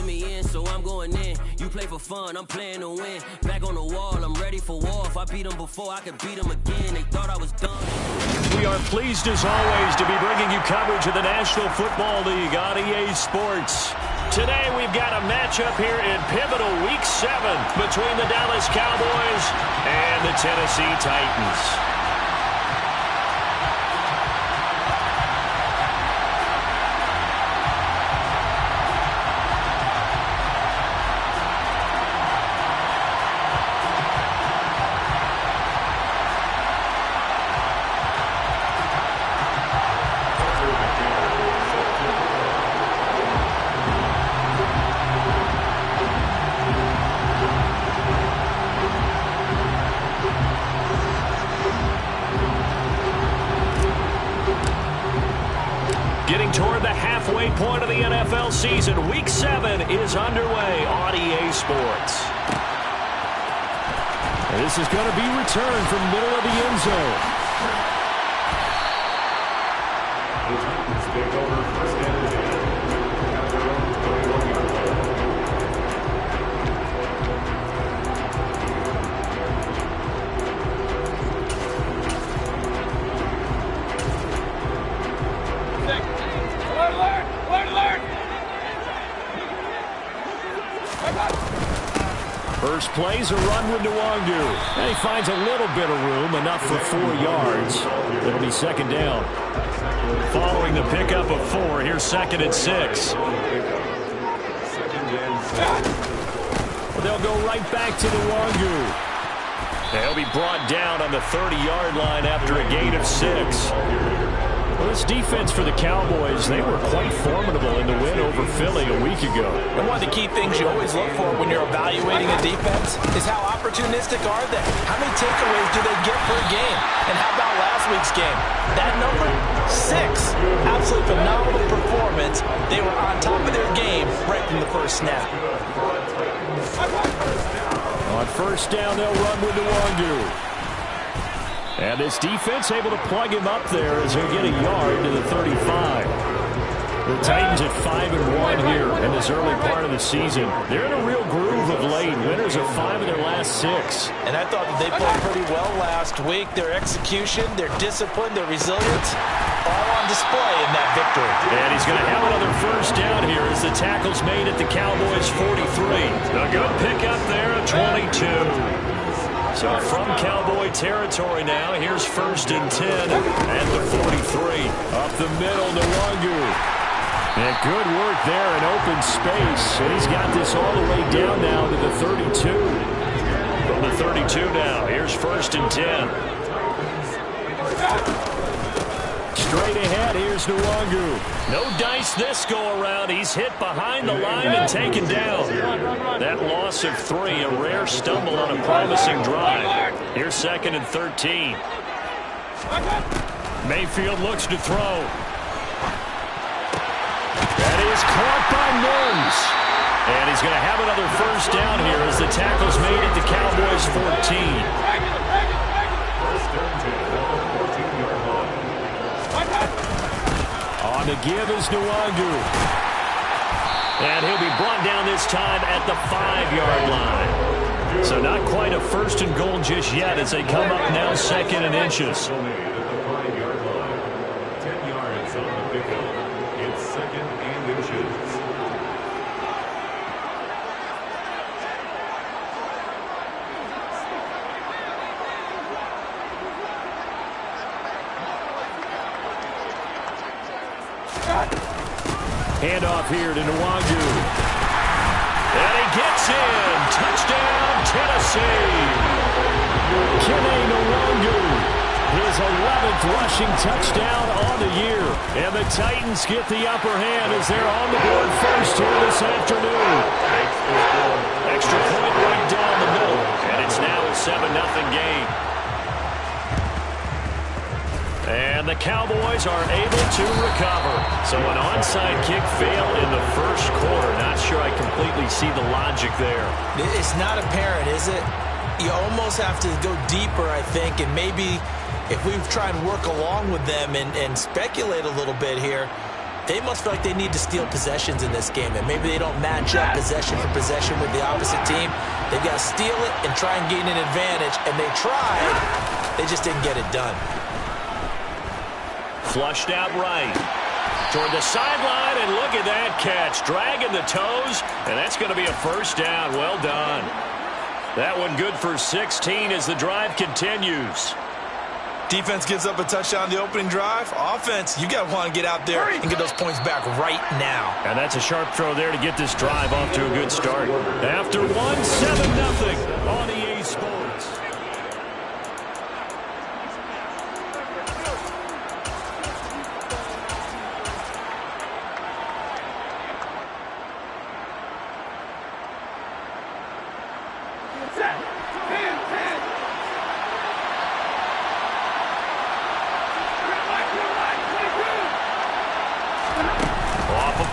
me in, so I'm going in. You play for fun, I'm playing to win. Back on the wall, I'm ready for war. If I beat them before, I could beat them again. They thought I was done. We are pleased as always to be bringing you coverage of the National Football League on EA Sports. Today we've got a matchup here in pivotal Week 7 between the Dallas Cowboys and the Tennessee Titans. Getting toward the halfway point of the NFL season, Week 7 is underway on EA Sports. This is going to be returned from middle of the end zone. The Titans take over first and 10 at their own 31-yard line. First play's a run with Nwangu. And he finds a little bit of room, enough for 4 yards. It'll be second down. Following the pickup of 4, here's second and 6. They'll go right back to Nwangu. They'll be brought down on the 30-yard line after a gain of 6. Well, this defense for the Cowboys, they were quite formidable in the win over Philly a week ago. And one of the key things you always look for when you're evaluating a defense is how opportunistic are they? How many takeaways do they get per game? And how about last week's game? That number, 6. Absolutely phenomenal performance. They were on top of their game right from the first snap. On first down, they'll run with Nwangu. And this defense able to plug him up there as he'll get a yard to the 35. The Titans at 5-1 here in this early part of the season. They're in a real groove of late. Winners of 5 of their last 6. And I thought that they played pretty well last week. Their execution, their discipline, their resilience, all on display in that victory. And he's going to have another first down here as the tackle's made at the Cowboys' 43. A good pickup there at 22. So from Cowboy territory now, here's first and 10 at the 43. Up the middle, Nwangu. And good work there in open space. And he's got this all the way down now to the 32. From the 32 now, here's first and 10. Straight ahead, here's Nwangu. No dice this go-around. He's hit behind the line and taken down. That loss of 3, a rare stumble on a promising drive. Here's second and 13. Mayfield looks to throw. That is caught by Mims. And he's going to have another first down here as the tackle's made at the Cowboys' 14. On the give is Nwangu. And he'll be brought down this time at the 5-yard line. So not quite a first and goal just yet as they come up now second and inches. 10 yards on the pickup. It's second and inches. Handoff here to Nwangu. And he gets in. Touchdown, Tennessee. Killa Nwangu. His 11th rushing touchdown on the year. And the Titans get the upper hand as they're on the board first here this afternoon. Extra point right down the middle. And it's now a 7-0 game. And the Cowboys are able to recover. So an onside kick failed in the first quarter. Not sure I completely see the logic there. It's not apparent, is it? You almost have to go deeper, I think, and maybe if we try and work along with them and speculate a little bit here, They must feel like they need to steal possessions in this game, and maybe they don't match up possession for possession with the opposite team. They've got to steal it and try and gain an advantage, and they tried. They just didn't get it done. Flushed out right. Toward the sideline, and look at that catch. Dragging the toes, and that's going to be a first down. Well done. That one good for 16 as the drive continues. Defense gives up a touchdown the opening drive. Offense, you got to want to get out there and get those points back right now. And that's a sharp throw there to get this drive off to a good start. After one, 7-0 on EA Sports.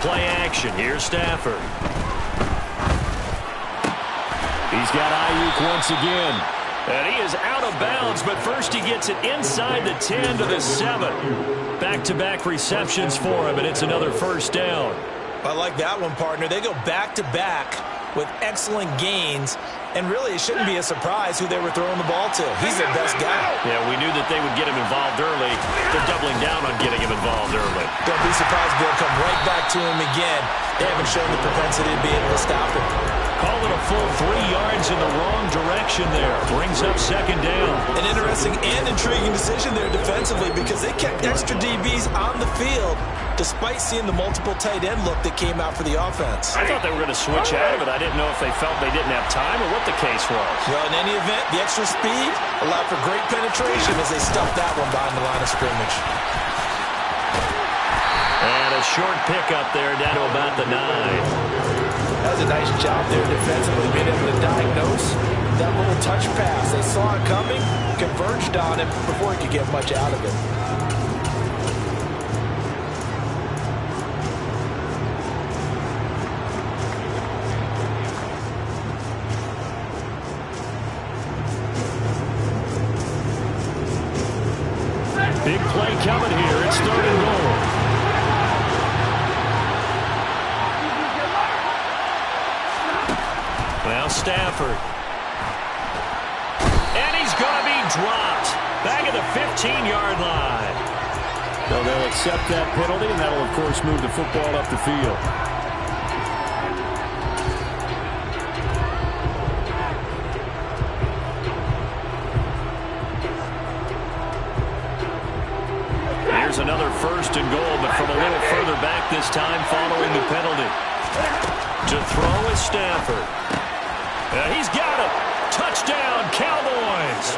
Play action. Here's Stafford. He's got Ayuk once again. And he is out of bounds, but first he gets it inside the 10 to the 7. Back-to-back receptions for him, and it's another first down. I like that one, partner. They go back-to-back with excellent gains, and really it shouldn't be a surprise who they were throwing the ball to. He's their best guy. Yeah, we knew that they would get him involved early. They're doubling down on getting him involved early. Don't be surprised they'll come right back to him again. They haven't shown the propensity to be able to stop him. Call it a full 3 yards in the wrong direction there. Brings up second down. An interesting and intriguing decision there defensively because they kept extra DBs on the field despite seeing the multiple tight end look that came out for the offense. I thought they were going to switch out of it. I didn't know if they felt they didn't have time or what the case was. Well, in any event, the extra speed allowed for great penetration as they stuffed that one behind the line of scrimmage. And a short pickup there down to about the 9. That was a nice job there defensively, being able to diagnose that little touch pass. They saw it coming, converged on it before he could get much out of it. Big play coming here. It's 3rd and goal. Well, Stafford. And he's going to be dropped. Back at the 15-yard line. So they'll accept that penalty, and that'll, of course, move the football up the field. Here's another 1st and goal, but from a little further back this time following the penalty. To throw is Stafford. He's got it. Touchdown, Cowboys.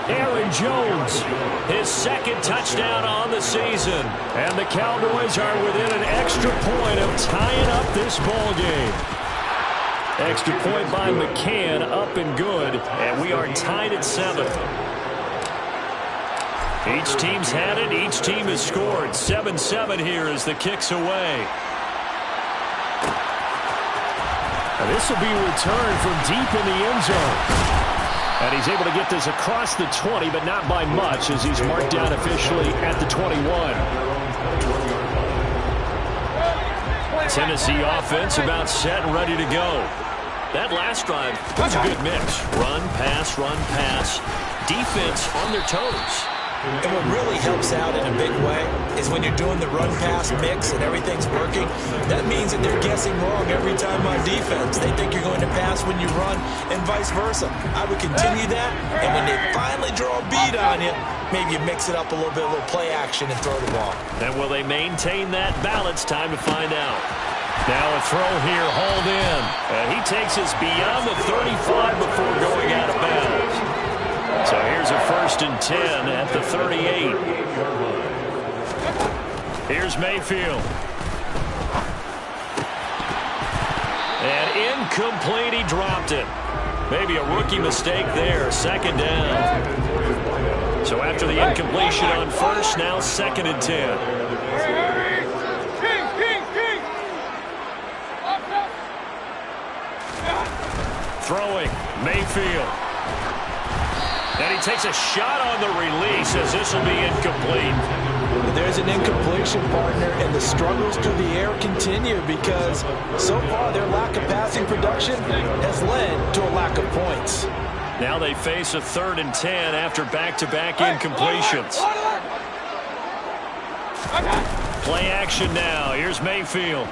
Aaron Jones, his 2nd touchdown on the season. And the Cowboys are within an extra point of tying up this ball game. Extra point by McCann, up and good. And we are tied at 7. Each team's had it. Each team has scored. 7-7 here as the kick's away. And this will be returned from deep in the end zone. And he's able to get this across the 20, but not by much as he's marked down officially at the 21. Tennessee offense about set and ready to go. That last drive was a good mix. Run, pass, defense on their toes. And what really helps out in a big way is when you're doing the run-pass mix and everything's working, that means that they're guessing wrong every time on defense. They think you're going to pass when you run and vice versa. I would continue that, and when they finally draw a bead on you, maybe you mix it up a little bit, a little play action, and throw the ball. And will they maintain that balance? Time to find out. Now a throw here, hauled in. And he takes us beyond the 35 before going out of bounds. So here's a 1st and 10 at the 38. Here's Mayfield. And incomplete, he dropped it. Maybe a rookie mistake there, 2nd down. So after the incompletion on 1st, now 2nd and 10. Throwing, Mayfield. And he takes a shot on the release as this will be incomplete. There's an incompletion, partner, and the struggles through the air continue because so far their lack of passing production has led to a lack of points. Now they face a 3rd and 10 after back-to-back incompletions. Play action now. Here's Mayfield.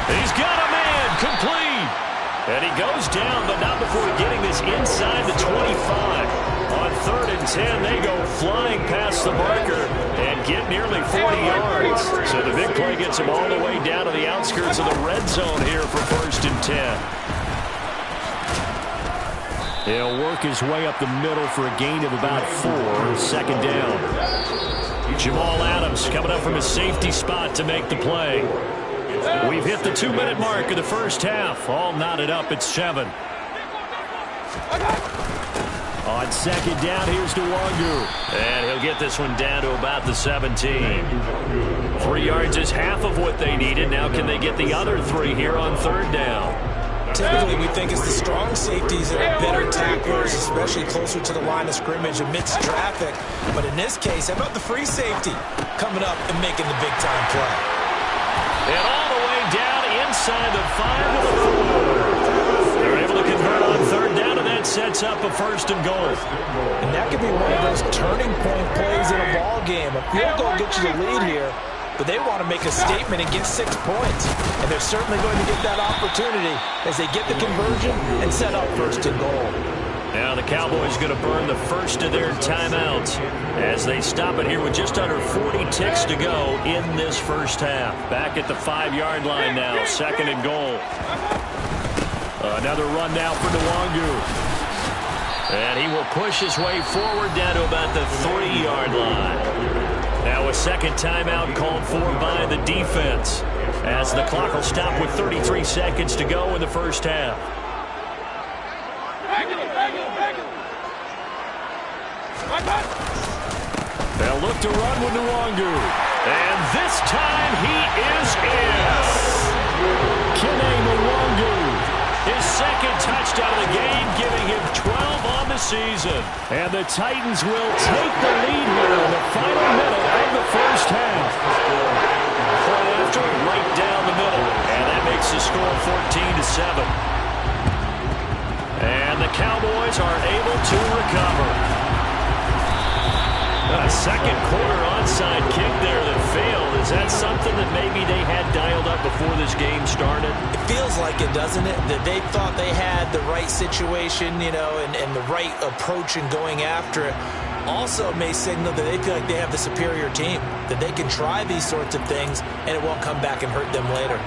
He's got a man, complete. And he goes down, but not before getting this inside the 25. On 3rd and 10, they go flying past the marker and get nearly 40 yards. So the big play gets him all the way down to the outskirts of the red zone here for 1st and 10. He'll work his way up the middle for a gain of about 4, 2nd down. Jamal Adams coming up from his safety spot to make the play. We've hit the 2-minute mark of the first half. All knotted up at 7. On 2nd down, here's Nwangu. And he'll get this one down to about the 17. 3 yards is half of what they needed. Now can they get the other 3 here on 3rd down? Typically, we think it's the strong safeties that are better tacklers, especially closer to the line of scrimmage amidst traffic. But in this case, how about the free safety coming up and making the big-time play? And all the way down inside the 5 to the 4. They're able to convert on 3rd down, and that sets up a 1st and goal. And that could be one of those turning point plays in a ball game. A field goal gets you the lead here, but they want to make a statement and get 6 points. And they're certainly going to get that opportunity as they get the conversion and set up 1st and goal. Now the Cowboys going to burn the first of their timeouts as they stop it here with just under 40 ticks to go in this first half. Back at the 5-yard line now, 2nd and goal. Another run now for Nwangu. And he will push his way forward down to about the 3-yard line. Now a 2nd timeout called for by the defense as the clock will stop with 33 seconds to go in the first half. They'll look to run with Nwangu. And this time he is in. Killa Nwangu. His 2nd touchdown of the game, giving him 12 on the season. And the Titans will take the lead here in the final minute of the first half. Point after right down the middle. And that makes the score 14-7. And the Cowboys are able to recover. A 2nd quarter onside kick there that failed. Is that something that maybe they had dialed up before this game started? It feels like it, doesn't it? That they thought they had the right situation, you know, and the right approach in going after it. Also may signal that they feel like they have the superior team, that they can try these sorts of things and it won't come back and hurt them later.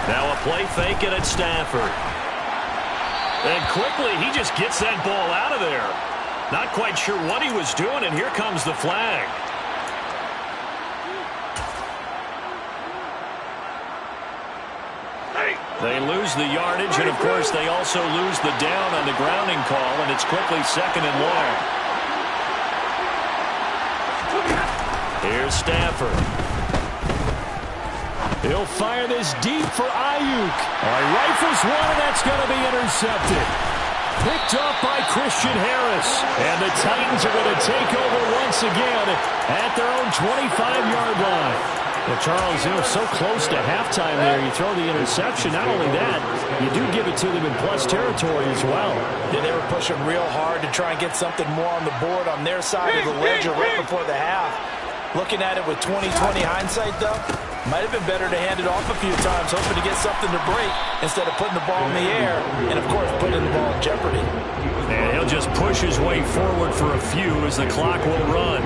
Now a play faking at Stafford. And quickly, he just gets that ball out of there. Not quite sure what he was doing, and here comes the flag. They lose the yardage, and of course, they also lose the down on the grounding call, and it's quickly 2nd and long. Here's Stafford. He'll fire this deep for Ayuk. Rifles one, and that's going to be intercepted. Picked up by Christian Harris. And the Titans are going to take over once again at their own 25-yard line. Well, Charles, you know, so close to halftime there. You throw the interception. Not only that, you do give it to them in plus territory as well. Yeah, they were pushing real hard to try and get something more on the board on their side of the ledger right before the half. Looking at it with 20/20 hindsight, though, might have been better to hand it off a few times, hoping to get something to break instead of putting the ball in the air and, of course, putting the ball in jeopardy. And he'll just push his way forward for a few as the clock will run.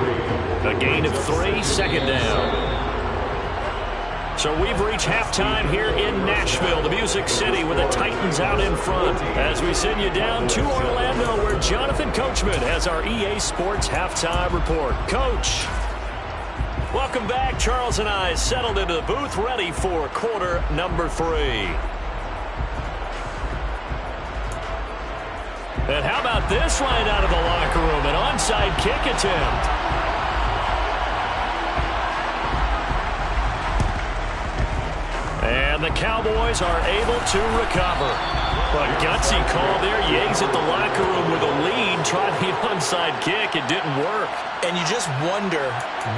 A gain of 3, 2nd down. So we've reached halftime here in Nashville, the Music City, with the Titans out in front. As we send you down to Orlando, where Jonathan Coachman has our EA Sports Halftime Report. Coach, welcome back. Charles and I settled into the booth, ready for quarter number 3. And how about this right out of the locker room? An onside kick attempt. And the Cowboys are able to recover. A gutsy call there. Yates at the locker room with a lead. Tried the onside kick. It didn't work. And you just wonder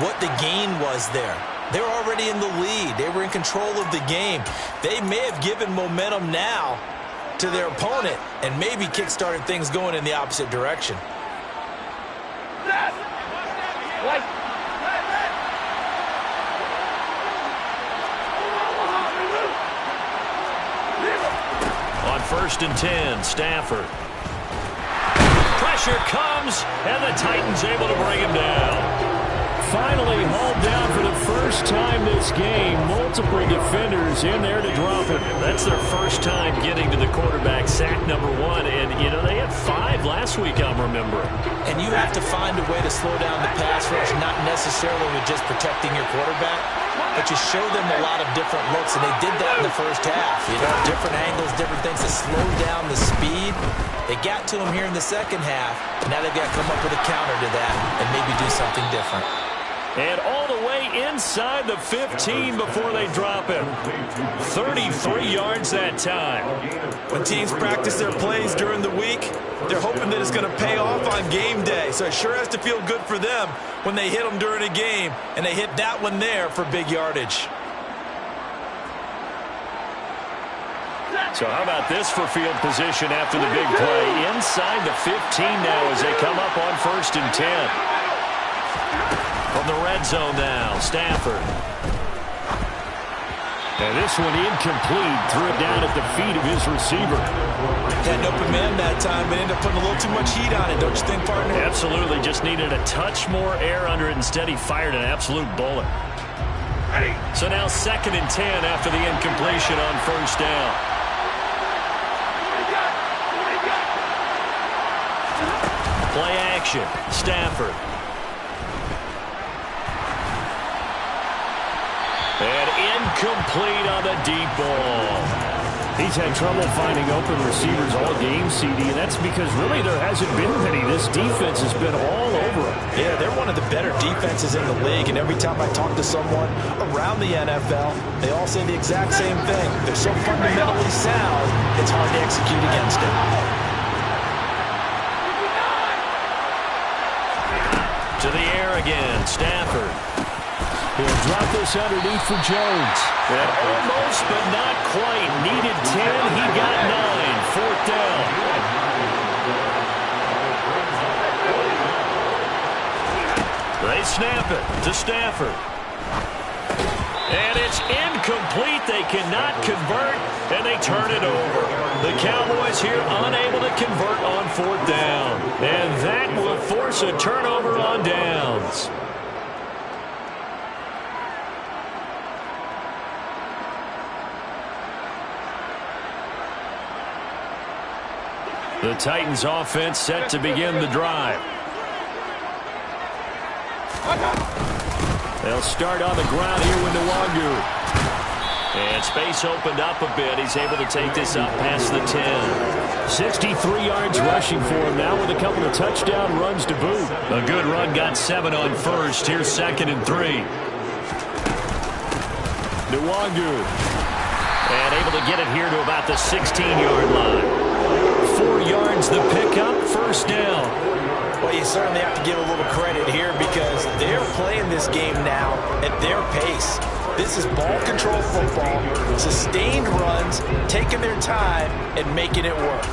what the gain was there. They were already in the lead. They were in control of the game. They may have given momentum now to their opponent and maybe kick-started things going in the opposite direction. On 1st and 10, Stafford. Pressure comes, and the Titans able to bring him down. Finally hauled down for the first time this game. Multiple defenders in there to drop him. That's their first time getting to the quarterback, sack number 1. And, you know, they had 5 last week, I'm remembering. And you have to find a way to slow down the pass rush, not necessarily with just protecting your quarterback, but you show them a lot of different looks, and they did that in the first half. You know, different angles, different things to slow down the speed. They got to him here in the second half, and now they've got to come up with a counter to that and maybe do something different. And all the way inside the 15 before they drop him. 33 yards that time. When teams practice their plays during the week, they're hoping that it's going to pay off on game day. So it sure has to feel good for them when they hit them during a game, and they hit that one there for big yardage. So how about this for field position after the big play? Inside the 15 now as they come up on 1st and 10. From the red zone now, Stafford. And this one incomplete. Threw it down at the feet of his receiver. Had an open man that time, but ended up putting a little too much heat on it, don't you think, partner? Absolutely. Just needed a touch more air under it. Instead, he fired an absolute bullet. So now 2nd and 10 after the incompletion on 1st down. Play action. Stafford. And incomplete on the deep ball. He's had trouble finding open receivers all game, CD, and that's because really there hasn't been many. This defense has been all over him. Yeah, they're one of the better defenses in the league, and every time I talk to someone around the NFL, they all say the exact same thing. They're so fundamentally sound, it's hard to execute against them. To the air again, Stafford. He'll drop this underneath for Jones. And almost, but not quite. Needed 10. He got 9. 4th down. They snap it to Stafford. And it's incomplete. They cannot convert, and they turn it over. The Cowboys here unable to convert on 4th down. And that will force a turnover on downs. The Titans offense set to begin the drive. They'll start on the ground here with Nwangu. And space opened up a bit. He's able to take this up past the 10. 63 yards rushing for him now with a couple of touchdown runs to boot. A good run got 7 on 1st. Here's 2nd and 3. Nwangu. And able to get it here to about the 16-yard line. 4 yards the pickup, 1st down. Well, you certainly have to give a little credit here because they're playing this game now at their pace. This is ball control football, sustained runs, taking their time and making it work.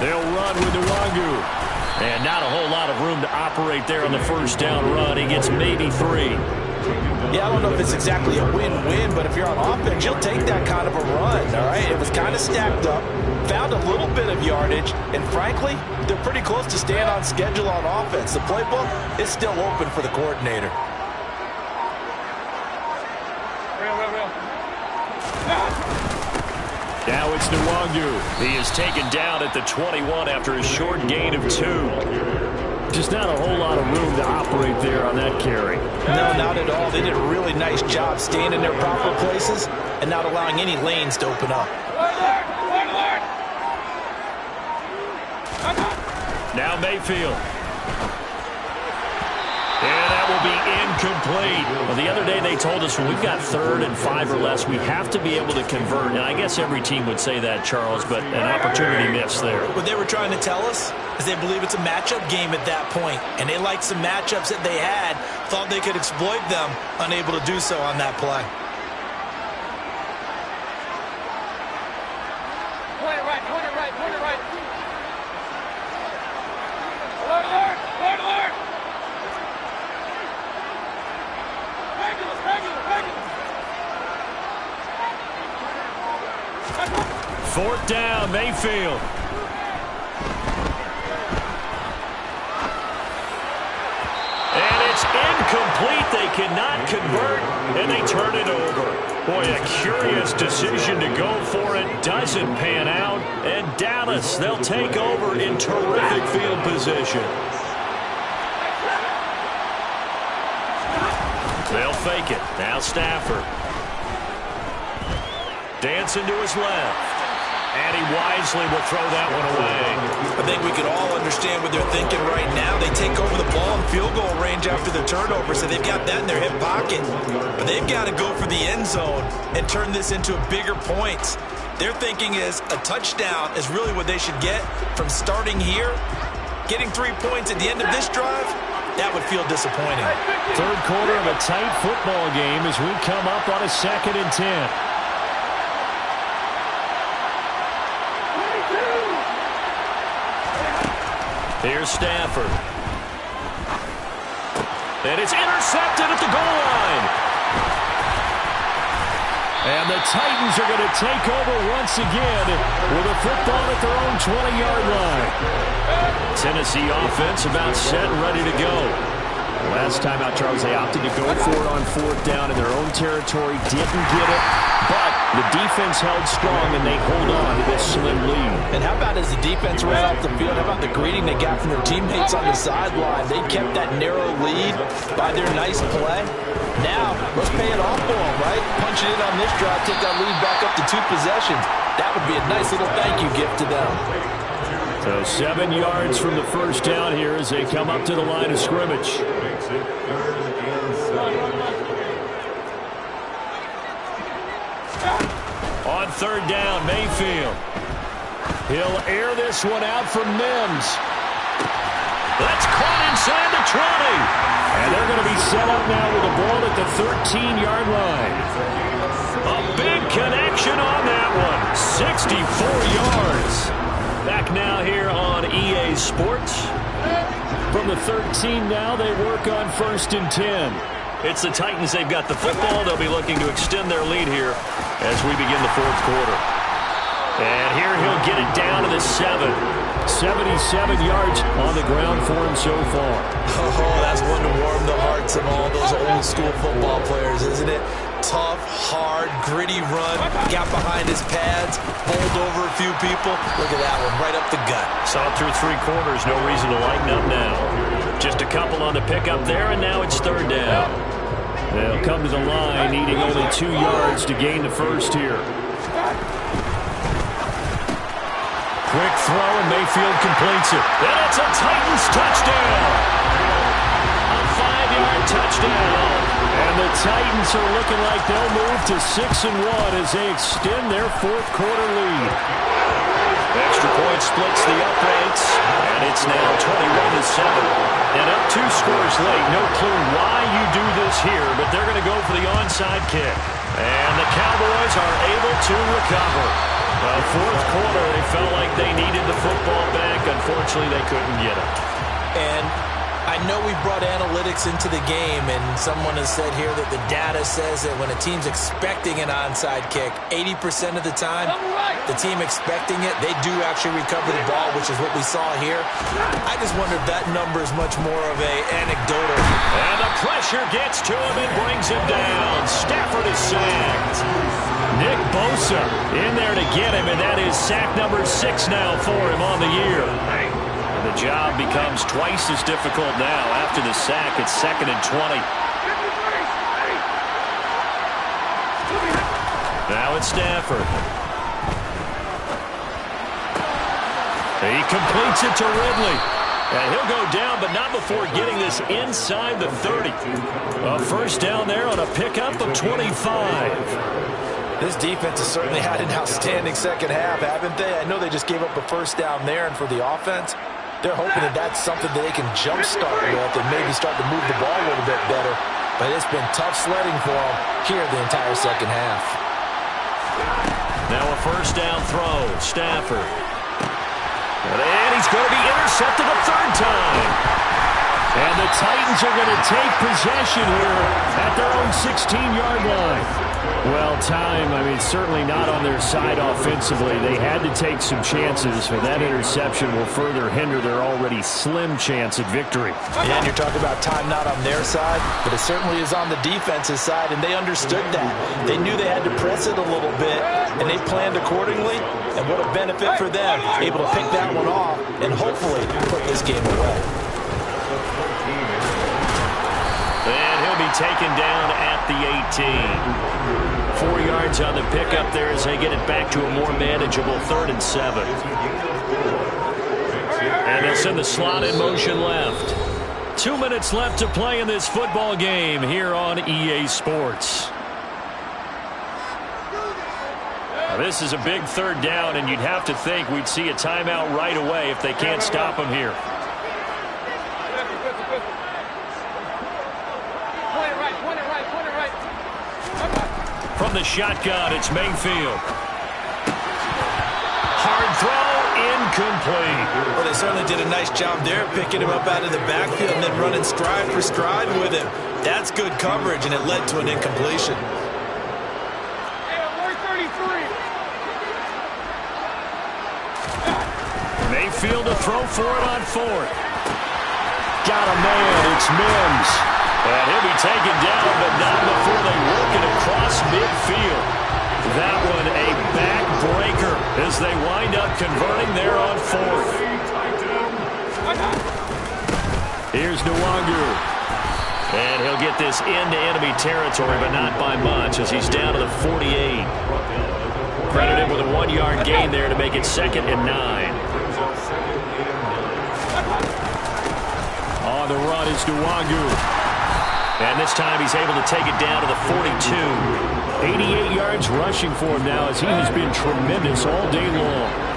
They'll run with Nwangu. And not a whole lot of room to operate there on the 1st down run. He gets maybe 3. Yeah, I don't know if it's exactly a win-win, but if you're on offense, you'll take that kind of a run, all right? It was kind of stacked up, found a little bit of yardage, and frankly, they're pretty close to staying on schedule on offense. The playbook is still open for the coordinator. Now it's Nwangu. He is taken down at the 21 after a short gain of 2. Just not a whole lot of room to operate there on that carry. No, not at all. They did a really nice job staying in their proper places and not allowing any lanes to open up. Now Mayfield. And that will be incomplete. Well, the other day they told us when we've got 3rd and 5 or less, we have to be able to convert. And I guess every team would say that, Charles, but an opportunity missed there. What they were trying to tell us is they believe it's a matchup game at that point, and they liked some matchups that they had, thought they could exploit them, unable to do so on that play. Point it right. Alert. Fourth down, Mayfield. And it's incomplete. They cannot convert, and they turn it over. Boy, a curious decision to go for it. Doesn't pan out. And Dallas, they'll take over in terrific field position. They'll fake it. Now Stafford. Dancing to his left. And he wisely will throw that one away. I think we can all understand what they're thinking right now. They take over the ball in field goal range after the turnover, so they've got that in their hip pocket. But they've got to go for the end zone and turn this into a bigger points. Their thinking is a touchdown is really what they should get from starting here. Getting 3 points at the end of this drive, that would feel disappointing. Third quarter of a tight football game as we come up on a 2nd and 10. Here's Stafford. And it's intercepted at the goal line. And the Titans are going to take over once again with a football at their own 20-yard line. Tennessee offense about set and ready to go. Last time out, Charles, they opted to go for it on 4th down in their own territory. Didn't get it, but the defense held strong, and they hold on to this slim lead. And how about as the defense ran off the field, how about the greeting they got from their teammates on the sideline? They kept that narrow lead by their nice play. Now, let's pay it off for them, right? Punch it in on this drive, take that lead back up to 2 possessions. That would be a nice little thank you gift to them. So 7 yards from the first down here as they come up to the line of scrimmage. On 3rd down, Mayfield. He'll air this one out from Mims. That's caught inside the 20. And they're going to be set up now with the ball at the 13-yard line. A big connection on that one. 64 yards. Back now here on EA Sports. From the 13 now, they work on 1st and 10. It's the Titans. They've got the football. They'll be looking to extend their lead here as we begin the 4th quarter. And here he'll get it down to the 7. 77 yards on the ground for him so far. Oh, that's one to warm the hearts of all those old school football players, isn't it? Tough, hard, gritty run. Got behind his pads, bowled over a few people. Look at that one, right up the gut. Saw it through 3 quarters. No reason to lighten up now. Just a couple on the pickup there, and now it's 3rd down. They'll come to the line, needing only 2 yards to gain the first here. Quick throw, and Mayfield completes it. And it's a Titans touchdown. A 5-yard touchdown. And the Titans are looking like they'll move to 6-1 as they extend their 4th quarter lead. Extra point splits the uprights, and it's now 21-7. And up 2 scores late. No clue why you do this here, but they're going to go for the onside kick. And the Cowboys are able to recover. 4th quarter, they felt like they needed the football back. Unfortunately, they couldn't get it. And I know we brought analytics into the game, and someone has said here that the data says that when a team's expecting an onside kick, 80% of the time, the team expecting it, they do actually recover the ball, which is what we saw here. I just wonder if that number is much more of a anecdotal. And the pressure gets to him and brings him down. Stafford is sacked. Nick Bosa in there to get him, and that is sack number 6 now for him on the year. And The job becomes twice as difficult now after the sack. It's 2nd and 20. Now it's Stafford. He completes it to Ridley. And he'll go down, but not before getting this inside the 30. A first down there on a pickup of 25. This defense has certainly had an outstanding second half, haven't they? I know they just gave up a first down there, and for the offense, they're hoping that that's something that they can jumpstart with and maybe start to move the ball a little bit better. But it's been tough sledding for them here the entire second half. Now a first down throw. Stafford. And he's going to be intercepted a third time. And the Titans are going to take possession here at their own 16-yard line. Well, time, certainly not on their side offensively. They had to take some chances, for that interception will further hinder their already slim chance at victory. Yeah, and you're talking about time not on their side, but it certainly is on the defense's side, and they understood that. They knew they had to press it a little bit, and they planned accordingly, and what a benefit for them, able to pick that one off and hopefully put this game away. And he'll be taken down at the 18. 4 yards on the pickup there as they get it back to a more manageable 3rd and 7. And they'll send the slot in motion left. 2 minutes left to play in this football game here on EA Sports. Now, this is a big 3rd down, and you'd have to think we'd see a timeout right away if they can't stop them here. From the shotgun, it's Mayfield. Hard throw, incomplete. Well, they certainly did a nice job there, picking him up out of the backfield and then running stride for stride with him. That's good coverage, and it led to an incompletion. Mayfield to throw for it on 4th. Got a man, it's Mims. And he'll be taken down, but not before they work it across midfield. That one a backbreaker as they wind up converting there on 4th. Here's Nwangu. And he'll get this into enemy territory, but not by much as he's down to the 48. Credited with a 1-yard gain there to make it 2nd and 9. On the run is Nwangu. And this time he's able to take it down to the 42. 88 yards rushing for him now as he has been tremendous all day long.